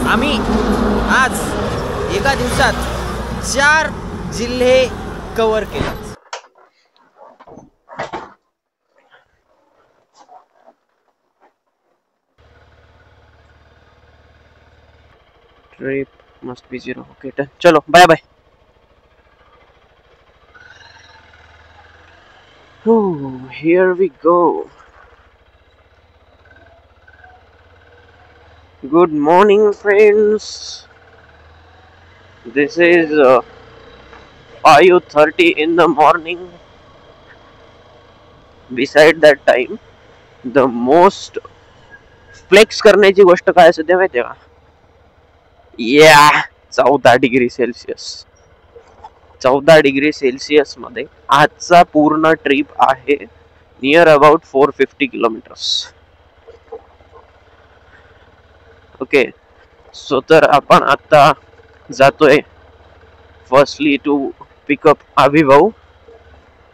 आम्ही आज एका दिवसात 4 जिल्हे कव्हर केले. Trip must be 0. Okay, done. चलो bye bye. Oh, here we go. Good morning, friends. This is 5:30 in the morning. Beside that time, the most flex करण्याची गोष्ट काय असते माहिती आहे का? 14 डिग्री सेल्सिअस. 14 डिग्री सेल्सिअस मध्ये आजचा पूर्ण ट्रिप आहे near about 450 kilometres. Okay, so तर आपण आता जातोय firstly to pick up Abhibhau,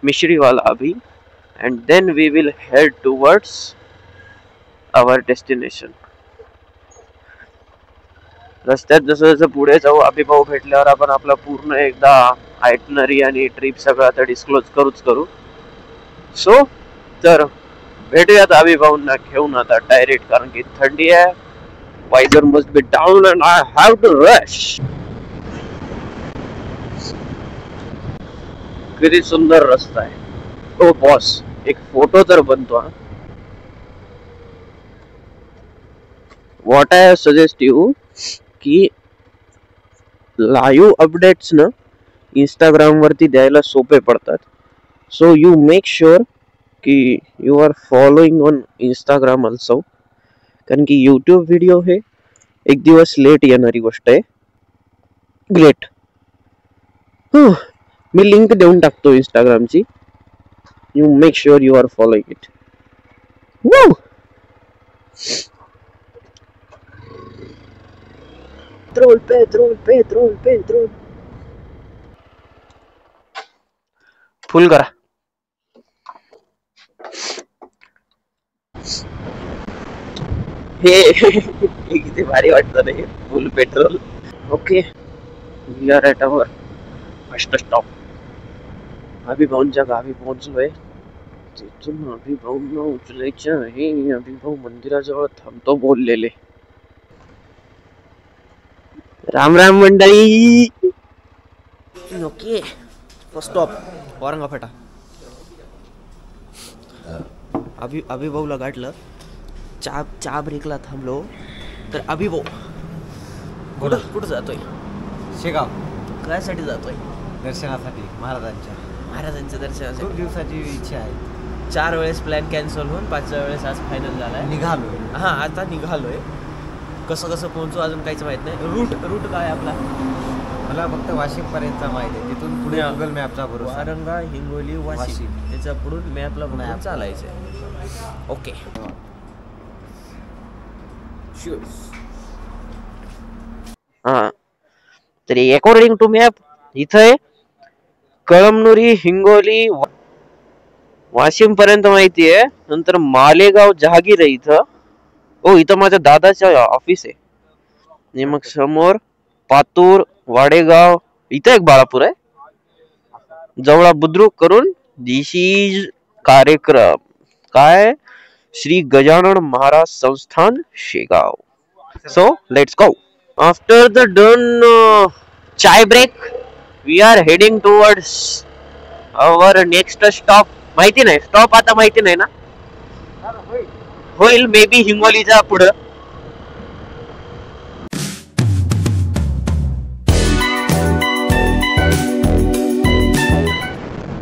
Mishriwala Abhi, and then we will head towards our destination. रस्त्यात जसं जसं पुढे जाऊ अभिभाऊ भेटल्यावर आपण आपला पूर्ण एकदा आयटनरी आणि ट्रिप सगळं आता डिस्क्लोज करू. सो तर भेटूयात अभिभाऊंना घेऊन आता डायरेक्ट, कारण की थंडी आहे. Visor must be down and I have to rush. किती सुंदर रस्ता आहे. ओ बॉस, एक फोटो तर बनतो. व्हॉट आय सजेस्ट यू की लाईव्ह अपडेट्स ना इंस्टाग्राम वरती द्यायला सोपे पडतात. सो यू मेक शुअर की you are following on Instagram also, कारण की यूट्यूब व्हिडिओ हे एक दिवस लेट येणारी गोष्ट आहे. ग्रेट. मी लिंक देऊन टाकतो इंस्टाग्रामची. You make sure you are following it. वो पेट्रोल फुल करा. हे किती भारी वाटतं रे, full petrol. Okay, we are at our first stop. अभिभाऊंच्या गावी पोहोचलोय. तिथून अभिभाऊंना उचलायचे आहे. अभिभाऊ मंदिराजवळ थांबतो बोललेले. राम राम मंडळी. ओके, फर्स्ट स्टॉप औरंगा फाटा. अभिभाऊला गाठलं. चहा ब्रेकला थांबलो तर अभिभाऊ कुठं जातोय? शेगाव. कायसाठी जातोय? दर्शनासाठी, महाराजांच्या दर्शनासाठी. खूप दिवसाची इच्छा आहे. 4 वेळेस प्लॅन कॅन्सल होऊन 5व्या वेळेस आज फायनल झालाय. निघालोय. आता निघालोय. कसं पोहोचू अजून काहीच माहित नाही. रूट काय आपला? मला फक्त वाशिम पर्यंतचा माहिती आहे. तिथून पुढे गुगल मॅपचा भरोसा. वारंगा, हिंगोली, वाशिम, त्याच्या पुढून मॅपला बघून चालायचंय. ओके. हा, तरी अकॉर्डिंग टू मॅप इथे कळमनुरी, हिंगोली, वाशिम पर्यंत माहिती आहे. नंतर मालेगाव, जहागीर आहे इथं. इथं माझ्या दादाचं ऑफिस आहे. मग समोर पातूर, वाडेगाव, इथं एक बाळापूर आहे. जवळ बुद्रुक करून दिस इज कार्यक्रम काय Shri Gajanan Maharaj Sansthan Shegaon. So let's go. After the done chai break we are heading towards our next stop. माहिती नाही स्टॉप आता माहिती नाही ना, होईल मे बी हिंगोलीच्या पुढं.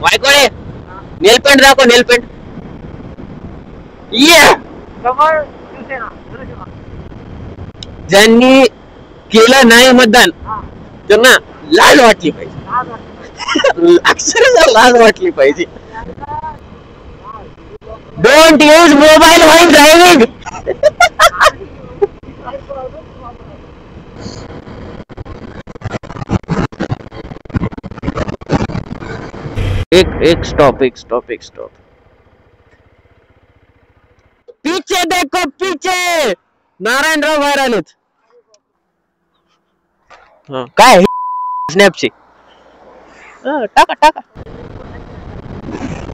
वायकोळे नेलपेंट दाखव. नेलपेंट ज्यांनी केलं नाही मतदान त्यांना लाज वाटली पाहिजे. अक्षरशः लाज वाटली पाहिजे. Don't use mobile while driving. एक स्टॉप. पीछे देखो, पीछे नारायणराव बाहेर आलेत. काय स्नॅपची टाका टाका.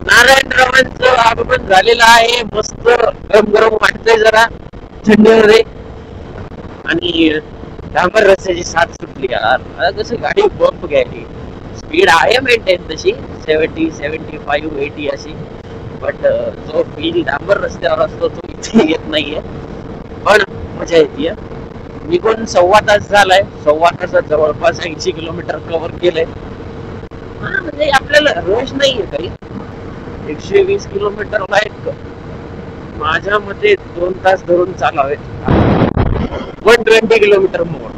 नारायणरावांचं आगमन झालेलं आहे. मस्त गरम गरम वाटतंय जरा थंडीमध्ये आणि डांबर रस्त्याची साथ सुटली यार. आता कसं गाडी बंप घ्यायली. स्पीड आहे मेंटेन तशी 70, 75, 80 अशी, बट जो फील डांबर रस्त्यावर असतो तो इथे येत नाहीये. पण मजा येते. निघून 1.25 तास झालाय. 1.25 तासात जवळपास 80 किलोमीटर कव्हर केलंय. म्हणजे आपल्याला रश नाहीये काही. 120 किलोमीटरला एक माझ्या मते 2 तास धरून चालावे. 120 किलोमीटर मोर.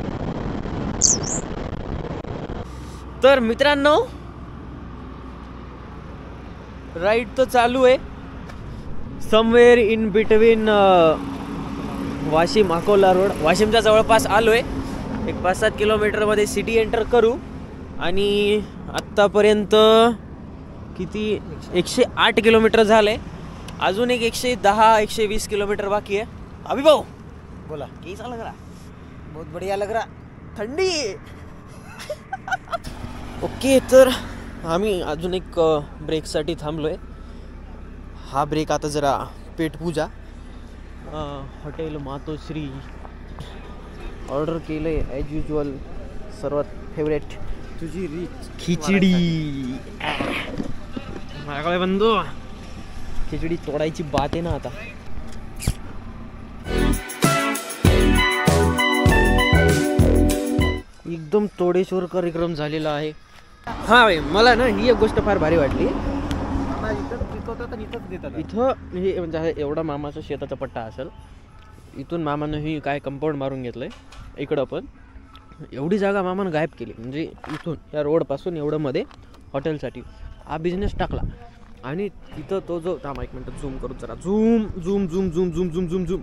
तर मित्रांनो राईड तर चालू आहे somewhere in between Washim Akola road. वाशिमच्या जवळपास आलोय. एक 5-7 किलोमीटरमध्ये सिटी एंटर करू आणि आत्तापर्यंत किती 108 किलोमीटर झाले. अजून एक 110-120 किलोमीटर बाकी आहे. अभि भाऊ बोला. कैसा लग रहा? बहुत बढ़िया लग रहा. थंडी. ओके, तर आम्ही अजून एक ब्रेकसाठी थांबलोय. हा ब्रेक आता जरा पेटपूजा. हॉटेल मातोश्री ऑर्डर केलंय ॲज युजल. सर्वात फेवरेट तुझी रिच खिचडी. माझ्याकडे बंधू खिचडी तोडायची बात आहे ना आता. एकदम तोडेश्वर कार्यक्रम झालेला आहे. हा भाई, मला ना ही एक गोष्ट फार भारी वाटली. इथं हे म्हणजे एवढा मामाचा शेताचा पट्टा असेल. इथून मामानं ही काय कंपाऊंड मारून घेतलंय. इकडं पण एवढी जागा मामानं गायब केली. म्हणजे इथून या रोडपासून एवढं मध्ये हॉटेलसाठी हा बिझनेस टाकला. आणि तिथं तो जो थांबा 1 मिनिट झूम करू जरा. Zoom zoom zoom zoom zoom zoom zoom zoom.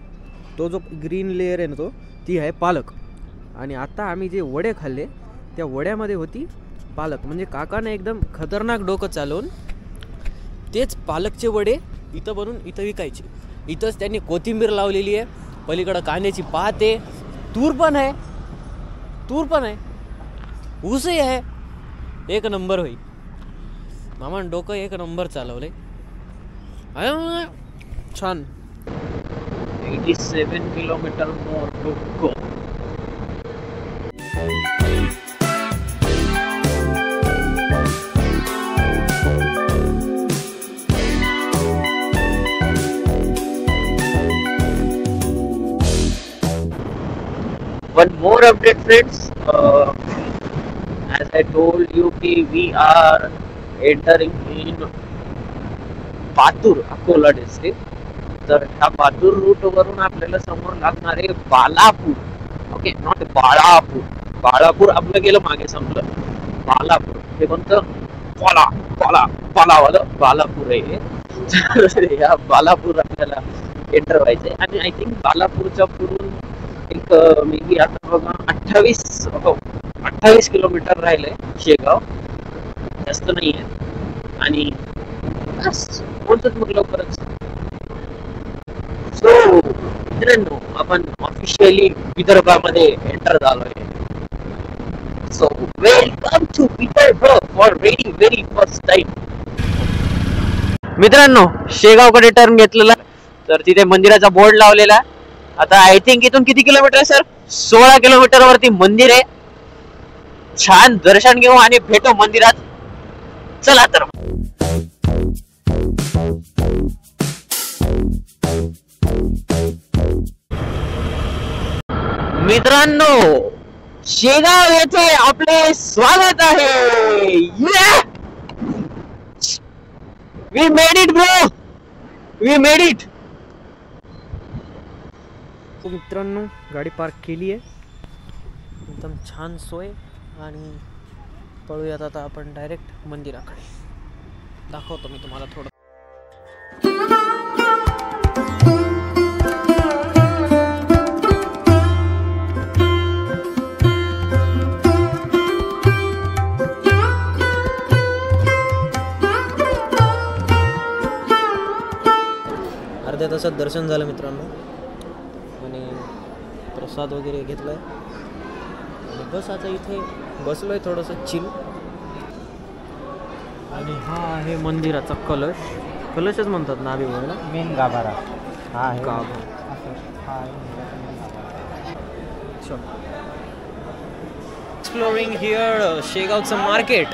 तो जो ग्रीन लेअर आहे ना तो ती आहे पालक. आणि आता आम्ही जे वडे खाल्ले त्या वड्यामध्ये होती पालक. म्हणजे काकाने एकदम खतरनाक डोकं चालवून तेच पालकचे वडे इथं बनवून इथं विकायचे. इथंच त्यांनी कोथिंबीर लावलेली आहे. पलीकडं कांद्याची पात आहे. तूर पण आहे. ऊसही आहे. एक नंबर होई. मामान डोकं एक नंबर चालवले. छान. 87 kilometre more to go. One more update, friends. As I told you, we are entering in Patur Akola district. तर ह्या पातूर रूट वरून आपल्याला समोर लागणार आहे बालापूर. Okay, not Balapur. बाळापूर आपलं गेलं मागे संपलं. बालापूर हे कोणतं पालावालं बालापूर आहे. या बालापूर आपल्याला एंटर व्हायचंय. आणि आय थिंक बालापूरच्या पुढून एक मे बी आता बघा 28 किलोमीटर राहिलंय शेगाव. जास्त नाही आहे. आणि बस कोणतंच मग लवकरच. सो मित्रांनो आपण ऑफिशियली विदर्भामध्ये एंटर झालोय. So welcome to Vidarbha for very first time. मित्रांनो शेगावकडे टर्न घेतलेला. तर तिथे मंदिराचा बोर्ड लावलेला. आता आय थिंक इथून किती किलोमीटर आहे सर? 16 किलोमीटर वरती मंदिर आहे. छान दर्शन घेऊ आणि भेटू मंदिरात. चला तर मित्रांनो शेगाव येथे आपले स्वागत आहे. We made it bro. We made it. मित्रांनो गाडी पार्क केली आहे. एकदम छान सोय. आणि पळूयात आता आपण डायरेक्ट मंदिराकडे. दाखवतो मी तुम्हाला थोडं. अर्ध्या तासात दर्शन झालं मित्रांनो. आणि प्रसाद वगैरे घेतलाय. बस आता इथे बसलोय थोडंसं चिल. आणि हा आहे मंदिराचा कलशच म्हणतात ना अभिभावला. मेन गाभारा हा आहे. एक्सप्लोरिंग हिअर शेगावचं मार्केट.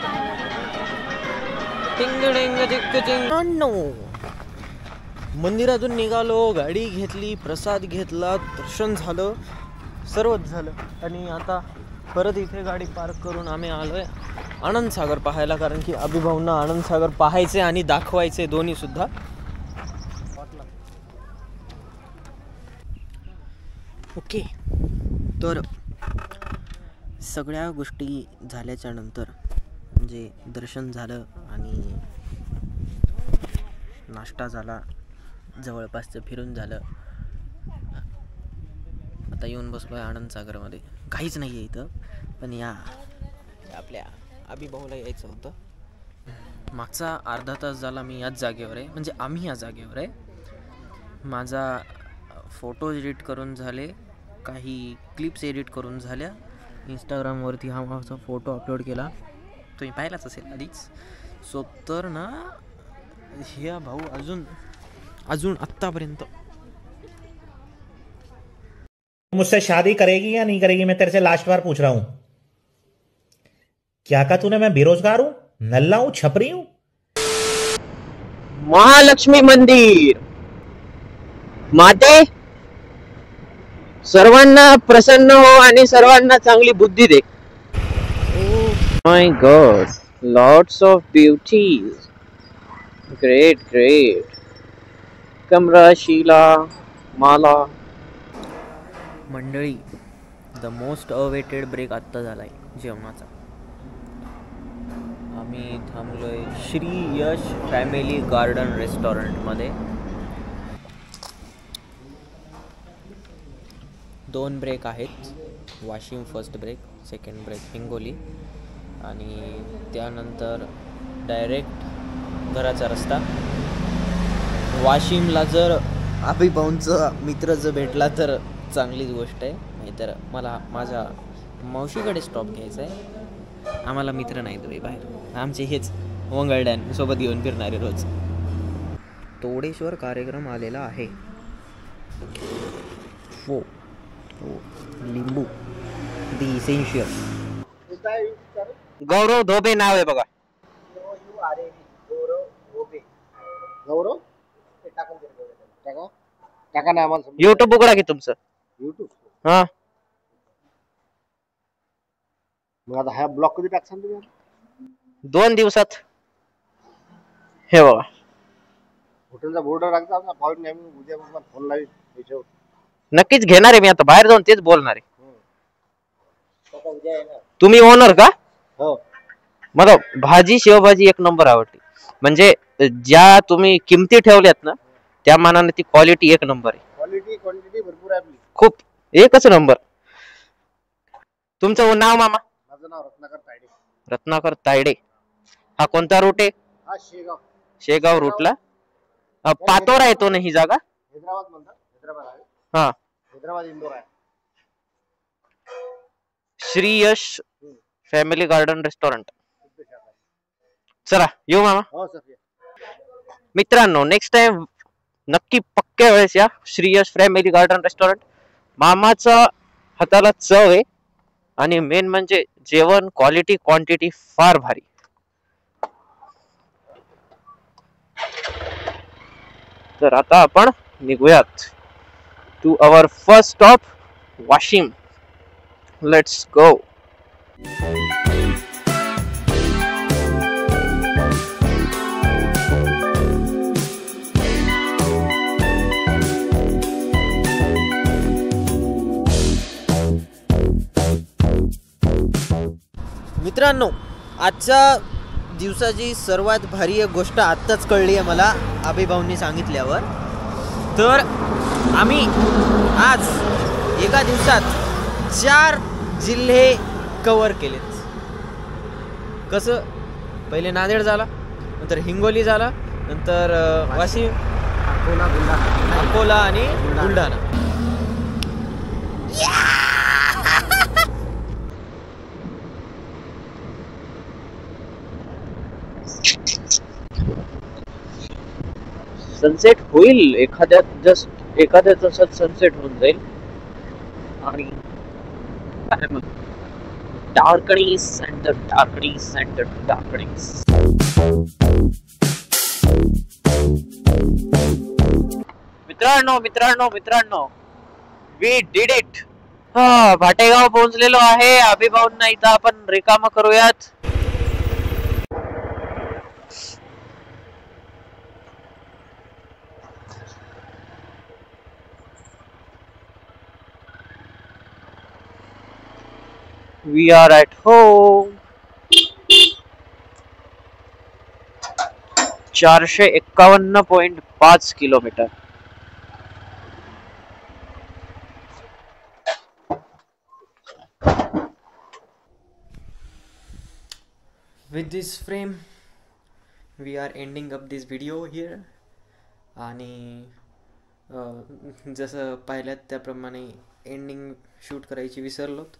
मंदिरातून निघालो, गाडी घेतली, प्रसाद घेतला, दर्शन झालं, सर्वच झालं. आणि आता परत इथे गाडी पार्क करून आम्ही आलोय आनंदसागर पाहायला, कारण की अभिभावना आनंदसागर पाहायचे आणि दाखवायचे दोन्ही सुद्धा. ओके, तर सगळ्या गोष्टी झाल्याच्या नंतर म्हणजे दर्शन झालं आणि नाश्ता झाला, जवळपासचं फिरून झालं. आता येऊन बसलो आहे आनंदसागरमध्ये. काहीच नाही आहे इथं, पण या आपल्या अभिभावला यायचं होतं. मागचा अर्धा तास झाला मी याच जागेवर आहे, म्हणजे आम्ही या जागेवर आहे. माझा फोटो एडिट करून झाले, काही क्लिप्स एडिट करून झाल्या. इंस्टाग्रामवरती हा माझा फोटो अपलोड केला, तुम्ही पाहिलाच असेल आधीच. सो तर ना हे भाऊ अजून आत्तापर्यंत मुझसे शादी करेगी या नहीं करेगी, मैं तेरे से लास्ट बार पूछ रहा हूं. क्या कहा तूने? मैं बेरोजगार हूं, नल्ला हूं, छपरी हूं? महालक्ष्मी मंदिर. माते सर्वांना प्रसन्न हो आणि सर्वांना चांगली बुद्धी दे. माय गॉड, लॉट्स ऑफ ब्युटीज. ग्रेट. कमरा, शीला, माला. मंडळी, द मोस्ट अवेटेड ब्रेक आत्ता झालाय जेवणाचा. आम्ही थांबलोय श्री यश फॅमिली गार्डन रेस्टॉरंटमध्ये. 2 ब्रेक आहेत. Washim first break, second break Hingoli, आणि त्यानंतर डायरेक्ट घराचा रस्ता. वाशिमला जर अभिभाऊंचा मित्र जर भेटला तर चांगलीच गोष्ट आहे, नाहीतर मला माझ्या मावशीकडे स्टॉप घ्यायचा आहे. आम्हाला मित्र नाही तुम्ही बाहेर, आमचे हेच वंगळड्यान सोबत घेऊन फिरणारे रोज. तोडेश्वर कार्यक्रम आलेला आहे. हो, लिंबू दी इसेन्शियल. गौरव धोबे नाव आहे बघा. गौरव टाका ना आम्हाला. युट्यूब उघडा की तुमचं. युट्यूब हा, मग आता हा ब्लॉग कधी टाकसान तुम्ही? 2 दिवसात. हे बघा, हॉटेलचा बोर्ड लागता ना, पाहून नाही मी उद्या मग फोन लावीन त्याच्यावर. नक्कीच घेणार आहे मी. आता बाहेर जाऊन तेच बोलणार आहे. तुम्ही ओनर का? हो. मला भाजी, शेवभाजी 1 नंबर आवडली. म्हणजे ज्या तुम्ही किमती ठेवल्यात ना, त्या मानाने ती क्वालिटी 1 नंबर आहे. क्वालिटी क्वांटिटी भरपूर आहे आपली. खूप एकच नंबर. तुमचं नाव मामा? माझं नाव रत्नाकर तायडे. रत्नाकर तायडे. हा कोणता रूट आहे? हा शेगाव. शेगाव रूटला पातोरा येतो ना ही जागा? हैदराबाद म्हणतात. हैदराबाद आहे. हा, हैदराबाद इंदोर आहे. Shri Yash family garden restaurant. चला येऊ मामा. हो सर. मित्रांनो, नेक्स्ट टाइम नक्की पक्क्या वेळेस या Shri Yash family garden restaurant. मामाचा हाताला चव आहे आणि मेन म्हणजे जेवण क्वालिटी क्वांटिटी फार भारी. तर आता आपण निघूयात to our first stop Washim. Let's go. मित्रांनो, आजच्या दिवसाची सर्वात भारी एक गोष्ट आत्ताच कळली आहे मला अभिभाऊंनी सांगितल्यावर. तर आम्ही आज एका दिवसात 4 जिल्हे कव्हर केलेत. कसं? पहिले नांदेड झाला, नंतर हिंगोली झाला, नंतर वाशिम, अकोला आणि बुलढाणा. सनसेट होईल एखाद्या तासात सनसेट होऊन जाईल आणि darkening and the darkening and the darkening. मित्रांनो वी डिड इट. भाटेगाव पोहोचलेलो आहे. अभिभाऊंना इथं आपण रिकामा करूयात. We are at home. 451.5 kilometre. With this frame we are ending up this video here. आणि जसं पाहिल्यात त्याप्रमाणे एंडिंग शूट करायची विसरलोत,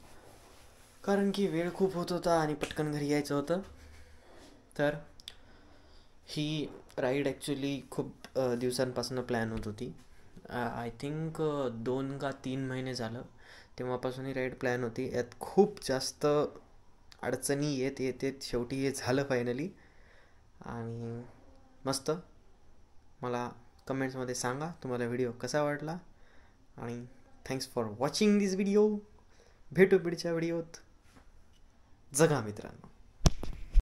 कारण की वेळ खूप होत होता आणि पटकन घरी यायचं होतं. तर ही राईड ॲक्च्युली खूप दिवसांपासून प्लॅन होत होती. आय थिंक 2 का 3 महिने झालं तेव्हापासून ही राईड प्लॅन होती. यात खूप जास्त अडचणी येत शेवटी हे झालं फायनली. आणि मस्त. मला कमेंट्समध्ये सांगा तुम्हाला व्हिडिओ कसा वाटला. आणि thanks for watching this video. भेटू पुढच्या व्हिडिओत. जगा मित्रांनो.